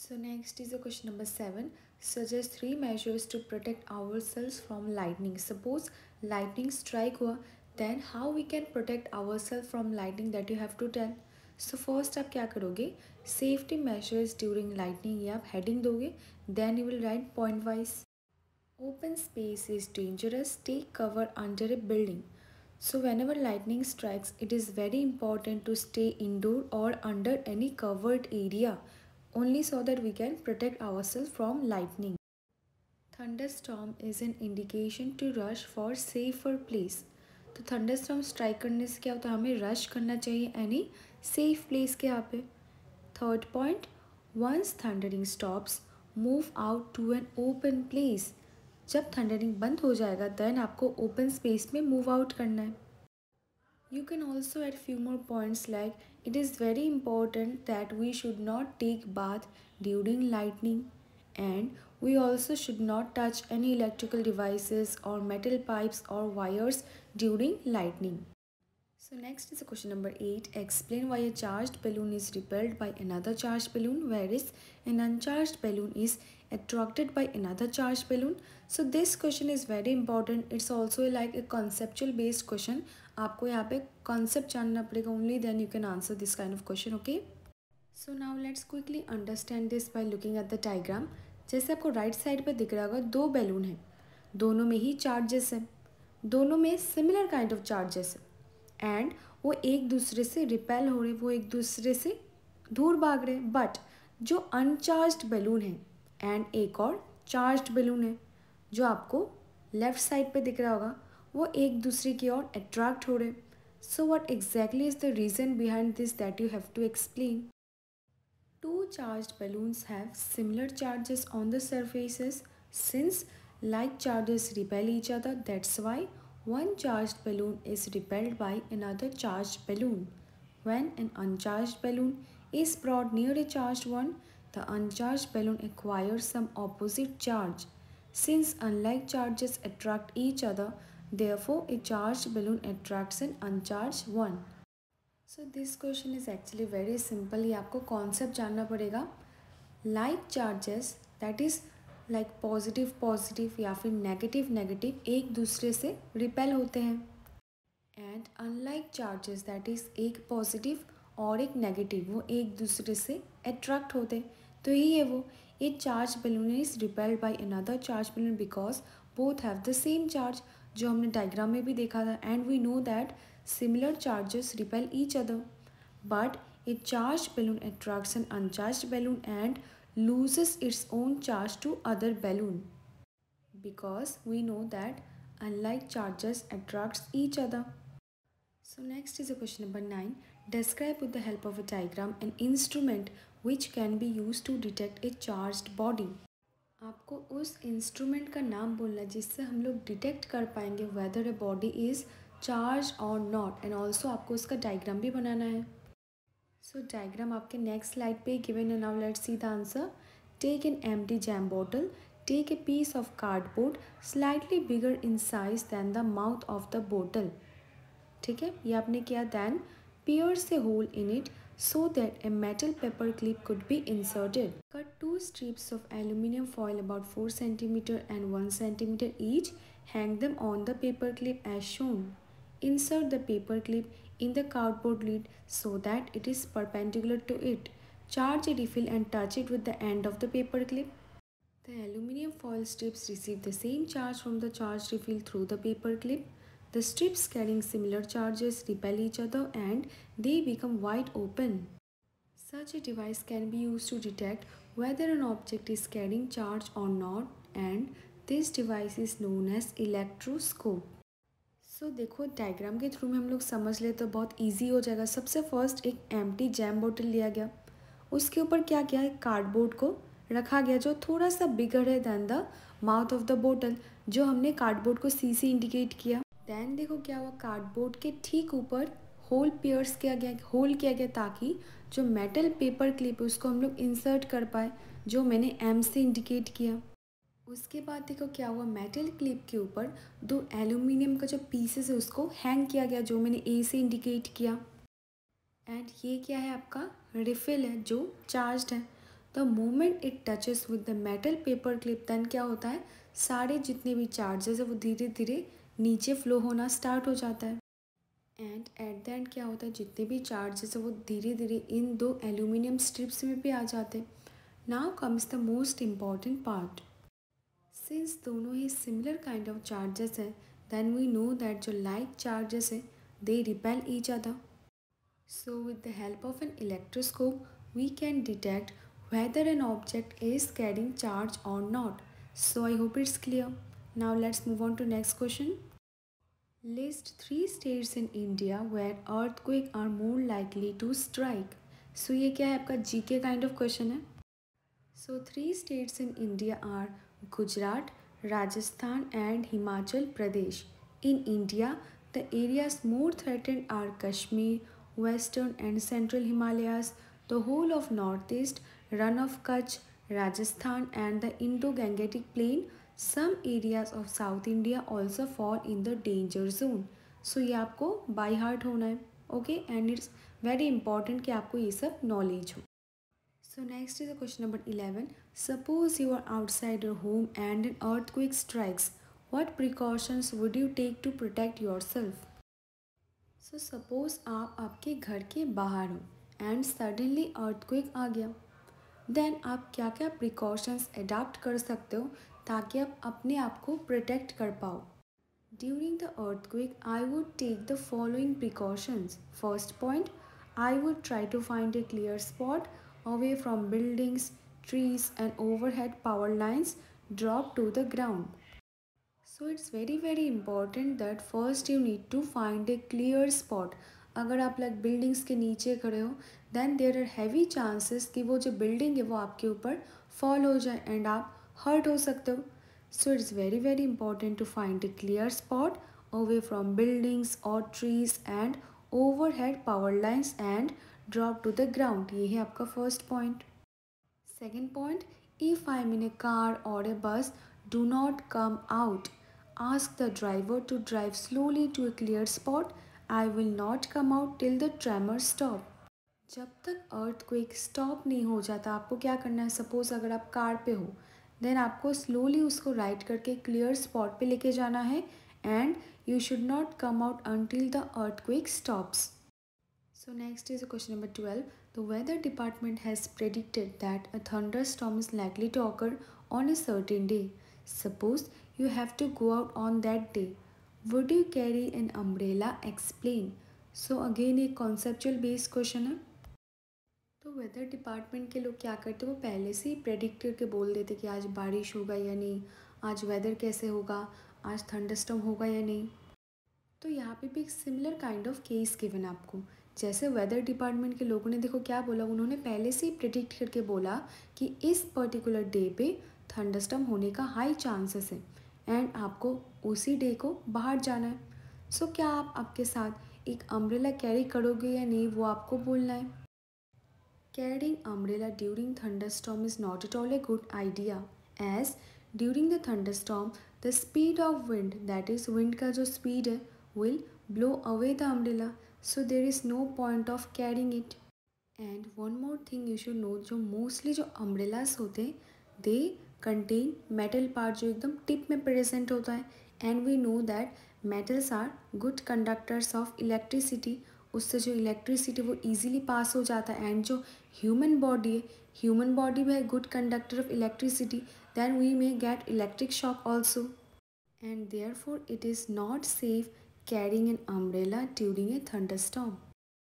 So next is a question number 7. Suggest 3 measures to protect ourselves from lightning. Suppose lightning strike हुआ, then how we can protect ourselves from lightning, that you have to tell. So first आप क्या करोगे, safety measures during lightning ये आप heading दोगे, then you will write point wise. Open space is dangerous. Take cover under a building. So whenever lightning strikes, it is very important to stay indoor or under any covered area, only so that we can protect ourselves from lightning. Thunderstorm is an indication to rush for safer place. तो thunderstorm strike करने से क्या होता है, हमें rush करना चाहिए any safe place के यहाँ पे. Third point, once thundering stops move out to an open place. जब थंडरिंग बंद हो जाएगा देन आपको ओपन स्पेस में मूव आउट करना है. You can also add few more points like it is very important that we should not take bath during lightning, and we also should not touch any electrical devices or metal pipes or wires during lightning. So next is question number 8. Explain why a charged balloon is repelled by another charged balloon, whereas an uncharged balloon is attracted by another charged balloon. So this question is very important. It's also like a conceptual based question. आपको यहाँ पे concept जानना पड़ेगा, only then you can answer this kind of question. Okay. So now let's quickly understand this by looking at the diagram. जैसे आपको right side पे दिख रहा होगा, दो बैलून हैं, दोनों में ही चार्जेस हैं, दोनों में सिमिलर काइंड ऑफ चार्जेस है एंड वो एक दूसरे से रिपेल हो रहे, वो एक दूसरे से दूर भाग रहे. बट जो अनचार्ज्ड बैलून है एंड एक और चार्ज्ड बैलून है जो आपको लेफ्ट साइड पे दिख रहा होगा, वो एक दूसरे की ओर अट्रैक्ट हो रहे. So what exactly is the reason behind this that you have to explain. Two charged balloons have similar charges on the surfaces. Since like charges repel each other, that's why one charged balloon is repelled by another charged balloon. When an uncharged balloon is brought near a charged one, the uncharged balloon acquires some opposite charge. Since unlike charges attract each other, therefore a charged balloon attracts an uncharged one. So this question is actually very simple. ये आपको concept जानना पड़ेगा. Like charges that is like positive positive या फिर negative negative एक दूसरे से repel होते हैं, and unlike charges that is एक पॉजिटिव और एक नेगेटिव वो एक दूसरे से अट्रैक्ट होते हैं. तो यही है वो, a charge balloon is repelled by another charge balloon because both have the same charge, जो हमने डायग्राम में भी देखा था. And we know that similar charges repel each other, but a charged balloon attracts an uncharged balloon and loses its own charge to other balloon, because we know that unlike charges attracts each other. So next is a question number 9. Describe with the help of a diagram an instrument which can be used to detect a charged body. आपको उस instrument का नाम बोलना जिससे हम लोग detect कर पाएंगे whether a body is charge और नॉट, एंड ऑल्सो आपको उसका डायग्राम भी बनाना है. सो डायग्राम आपके नेक्स्ट स्लाइड पे गिवन है. Now let's see the answer. Take an empty jam bottle, take a piece of cardboard slightly bigger in size than the mouth of the bottle. ठीक है, ये आपने किया. Then pierce a hole in it so that a metal paper clip could be inserted. Cut 2 strips of aluminum foil about 4 cm and 1 cm each. Hang them on the paper clip as shown. Insert the paper clip in the cardboard lid so that it is perpendicular to it. Charge a refill and touch it with the end of the paper clip. The aluminum foil strips receive the same charge from the charged refill through the paper clip. The strips carrying similar charges repel each other and they become wide open. Such a device can be used to detect whether an object is carrying charge or not, and this device is known as electroscope. So देखो diagram के through में हम लोग समझ ले तो बहुत easy हो जाएगा. सबसे फर्स्ट एक एम्प्टी जैम बोतल लिया गया, उसके ऊपर क्या किया है, कार्डबोर्ड को रखा गया जो थोड़ा सा बिगर है than the mouth of the बोतल, जो हमने कार्डबोर्ड को सी से इंडिकेट किया. दैन देखो क्या हुआ, कार्डबोर्ड के ठीक ऊपर होल पियर्स किया गया, होल किया गया ताकि जो मेटल पेपर क्लिप है उसको हम लोग इंसर्ट कर पाए, जो मैंने एम से इंडिकेट किया. उसके बाद देखो क्या हुआ, मेटल क्लिप के ऊपर 2 एल्यूमिनियम का जो पीसेस है उसको हैंग किया गया, जो मैंने ए से इंडिकेट किया. एंड ये क्या है, आपका रिफिल है जो चार्ज्ड है. The moment it touches with the metal paper clip then क्या होता है, सारे जितने भी चार्जेस है वो धीरे धीरे नीचे फ्लो होना स्टार्ट हो जाता है। एंड एट द एंड क्या होता है, जितने भी चार्जेस है वो धीरे धीरे इन दो एल्यूमिनियम स्ट्रिप्स में भी आ जाते हैं। Now comes the most important part. Since दोनों ही सिमिलर काइंड ऑफ चार्जेस हैं, देन वी नो दैट जो लाइक चार्जेस है they repel each other. So with the help of an electroscope we can detect whether an object is carrying charge or not. So I hope it's clear. Now let's move on to next question. List three states in India where earthquakes are more likely to strike. So ये क्या है, आपका GK kind of question है. So three states in India are Gujarat, Rajasthan and Himachal Pradesh. In India, the areas more threatened are Kashmir, Western and Central Himalayas, the whole of Northeast, Run of Kutch, Rajasthan and the Indo-Gangetic Plain. Some areas of South India also fall in the danger zone. So ये आपको by heart होना है. Okay, and it's very important कि आपको ये सब knowledge हो. So next is the question number 11. Suppose you are outside your home and an earthquake strikes. What precautions would you take to protect yourself? So suppose आप आपके घर के बाहर हो and suddenly earthquake आ गया. Then आप क्या क्या precautions adopt कर सकते हो ताकि आप अपने आप को protect कर पाओ. During the earthquake, I would take the following precautions. First point, I would try to find a clear spot away from buildings, trees, and overhead power lines drop to the ground. So it's very important that first you need to find a clear spot. अगर आप like buildings के नीचे खड़े हो then there are heavy chances कि वो जो building है वो आपके ऊपर फॉल हो जाए एंड आप हर्ट हो सकते हो. So it's very important to find a clear spot away from buildings or trees and overhead power lines and drop to the ground. ये है आपका first point. Second point, if I am in a car or a bus, do not come out. Ask the driver to drive slowly to a clear spot. I will not come out till the tremor stop. जब तक earthquake stop नहीं हो जाता आपको क्या करना है, suppose अगर आप कार पे हो देन आपको स्लोली उसको राइड करके क्लियर स्पॉट पे लेके जाना है and you should not come out until the earthquake stops. So next is question number 12. The weather department has predicted that a thunderstorm is likely to occur on a certain day. Suppose you have to go out on that day. Would you carry an umbrella? Explain. So again एक conceptual based question है. तो weather department के लोग क्या करते हैं, वो पहले से ही प्रेडिक्ट करके बोल देते कि आज बारिश होगा या नहीं, आज वेदर कैसे होगा, आज थंडरस्टॉर्म होगा या नहीं. तो यहाँ पे भी एक similar kind of case given आपको. जैसे वेदर डिपार्टमेंट के लोगों ने देखो क्या बोला, उन्होंने पहले से ही प्रेडिक्ट करके बोला कि इस पर्टिकुलर डे पे थंडरस्टॉर्म होने का हाई चांसेस है एंड आपको उसी डे को बाहर जाना है. सो क्या आप आपके साथ एक अम्ब्रेला कैरी करोगे या नहीं वो आपको बोलना है. Carrying umbrella during thunderstorm is not at all a good idea, as during the thunderstorm the speed of wind, that is wind का जो speed है, will blow away the umbrella, so there is no point of carrying it. And one more thing you should know, जो mostly जो umbrellas होते हैं they contain metal part जो एकदम tip में present होता है and we know that metals are good conductors of electricity. उससे जो इलेक्ट्रिसिटी वो इजीली पास हो जाता है एंड जो ह्यूमन बॉडी है, ह्यूमन बॉडी भी है good conductor of electricity, then we may get electric shock also and therefore it is not safe carrying an umbrella during a thunderstorm.